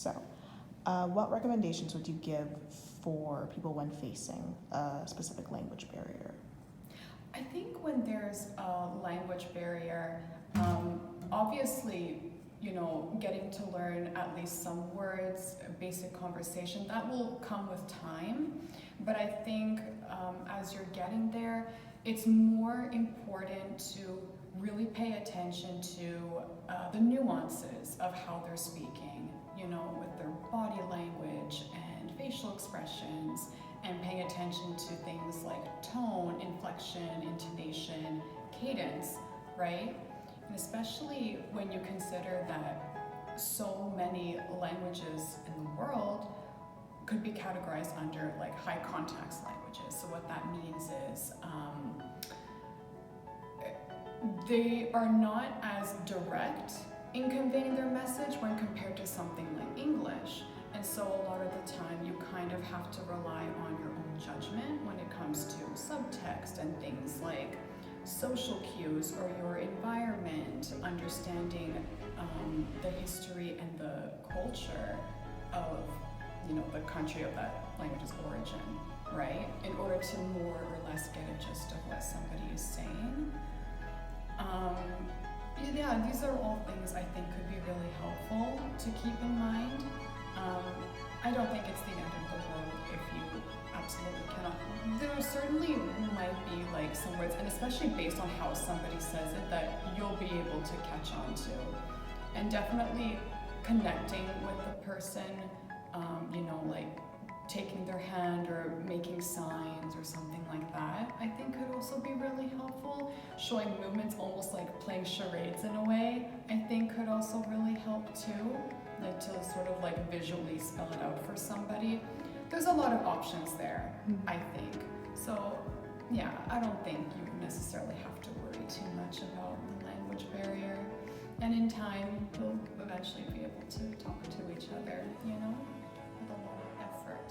So, what recommendations would you give for people when facing a specific language barrier? I think when there's a language barrier, obviously, getting to learn at least some words, basic conversation, that will come with time. But I think as you're getting there, it's more important to really pay attention to the nuances of how they're speaking, with their body language and facial expressions, and paying attention to things like tone, inflection, intonation, cadence, right? And especially when you consider that so many languages in the world could be categorized under like high context languages. So what that means is they are not as direct in conveying their message when compared to something like English. And so a lot of the time you kind of have to rely on your own judgment when it comes to subtext and things like social cues or your environment, understanding the history and the culture of the country of that language's origin, right? In order to more or less get a gist of what somebody is saying. Yeah, these are all things I think could be really helpful to keep in mind. I don't think it's the end of the world if you absolutely cannot. There certainly might be like some words, and especially based on how somebody says it, that you'll be able to catch on to. And definitely connecting with the person, like taking their hand or making signs or something like that, I think could also be really helpful. Showing movements, almost like playing charades in a way, I think could also really help too, like to sort of like visually spell it out for somebody. There's a lot of options there, I think. So yeah, I don't think you necessarily have to worry too much about the language barrier. And in time, we'll eventually be able to talk to each other, with a lot of effort.